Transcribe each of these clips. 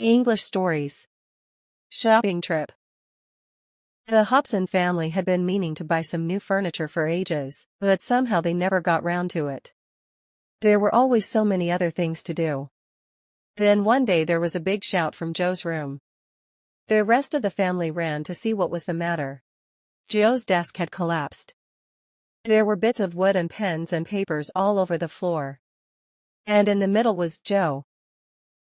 English stories. Shopping trip. The Hobson family had been meaning to buy some new furniture for ages, but somehow they never got round to it. There were always so many other things to do. Then one day there was a big shout from Joe's room. The rest of the family ran to see what was the matter. Joe's desk had collapsed. There were bits of wood and pens and papers all over the floor. And in the middle was Joe.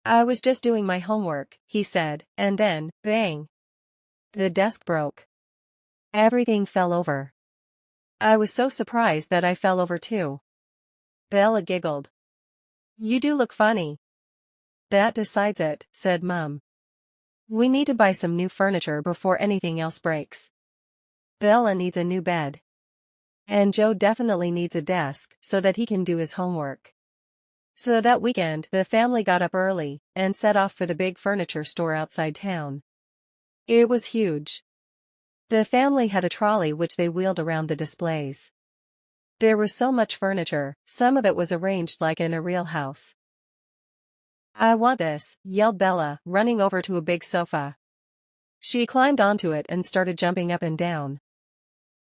"I was just doing my homework," he said, and then, bang! The desk broke. Everything fell over. I was so surprised that I fell over too. Bella giggled. "You do look funny." "That decides it," said Mum. "We need to buy some new furniture before anything else breaks. Bella needs a new bed. And Joe definitely needs a desk so that he can do his homework." So that weekend, the family got up early and set off for the big furniture store outside town. It was huge. The family had a trolley which they wheeled around the displays. There was so much furniture, some of it was arranged like in a real house. "I want this," yelled Bella, running over to a big sofa. She climbed onto it and started jumping up and down.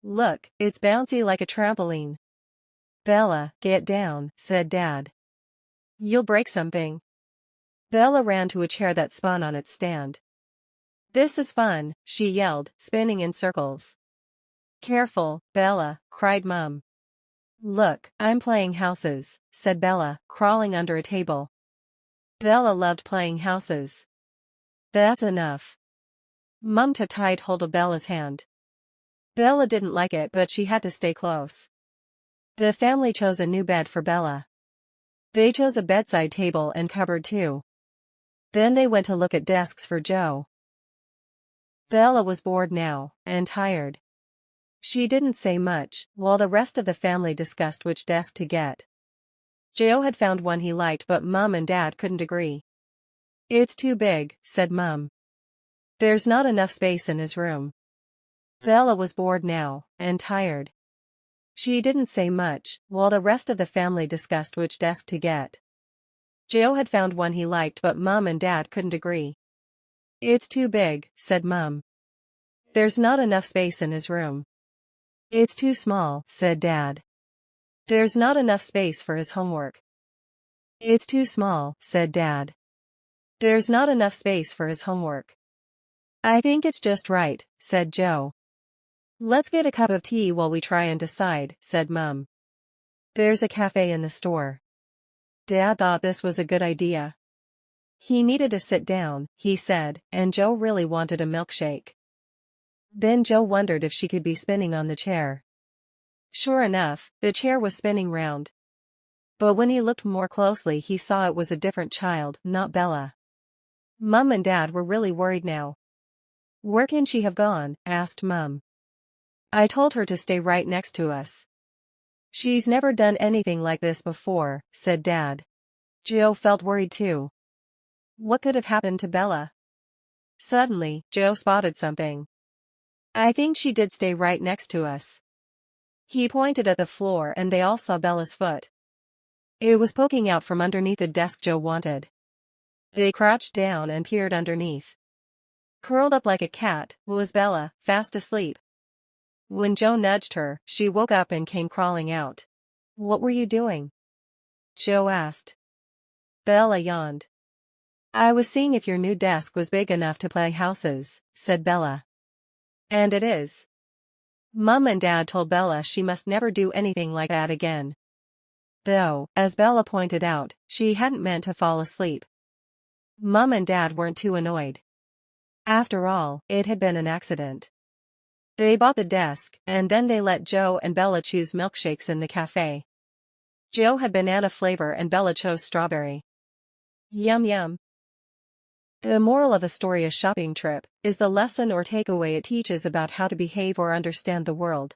"Look, it's bouncy like a trampoline." "Bella, get down," said Dad. "You'll break something." Bella ran to a chair that spun on its stand. "This is fun," she yelled, spinning in circles. "Careful, Bella," cried Mum. "Look, I'm playing houses," said Bella, crawling under a table. Bella loved playing houses. "That's enough." Mum took tight hold of Bella's hand. Bella didn't like it, but she had to stay close. The family chose a new bed for Bella. They chose a bedside table and cupboard too. Then they went to look at desks for Joe. Bella was bored now, and tired. She didn't say much, while the rest of the family discussed which desk to get. Joe had found one he liked, but Mum and Dad couldn't agree. "It's too big," said Mum. "There's not enough space in his room." Bella was bored now, and tired. She didn't say much, while the rest of the family discussed which desk to get. Joe had found one he liked, but Mum and Dad couldn't agree. "It's too big," said Mum. "There's not enough space in his room." "It's too small," said Dad. "There's not enough space for his homework." "It's too small," said Dad. "There's not enough space for his homework." "I think it's just right," said Joe. "Let's get a cup of tea while we try and decide," said Mum. "There's a cafe in the store." Dad thought this was a good idea. He needed to sit down, he said, and Joe really wanted a milkshake. Then Joe wondered if she could be spinning on the chair. Sure enough, the chair was spinning round. But when he looked more closely, he saw it was a different child, not Bella. Mum and Dad were really worried now. "Where can she have gone?" asked Mum. "I told her to stay right next to us." "She's never done anything like this before," said Dad. Joe felt worried too. What could have happened to Bella? Suddenly, Joe spotted something. "I think she did stay right next to us." He pointed at the floor and they all saw Bella's foot. It was poking out from underneath the desk Joe wanted. They crouched down and peered underneath. Curled up like a cat was Bella, fast asleep. When Joe nudged her, she woke up and came crawling out. "What were you doing?" Joe asked. Bella yawned. "I was seeing if your new desk was big enough to play houses," said Bella. "And it is." Mum and Dad told Bella she must never do anything like that again. Though, as Bella pointed out, she hadn't meant to fall asleep. Mum and Dad weren't too annoyed. After all, it had been an accident. They bought the desk, and then they let Joe and Bella choose milkshakes in the cafe. Joe had banana flavor and Bella chose strawberry. Yum yum. The moral of a story: a shopping trip is the lesson or takeaway it teaches about how to behave or understand the world.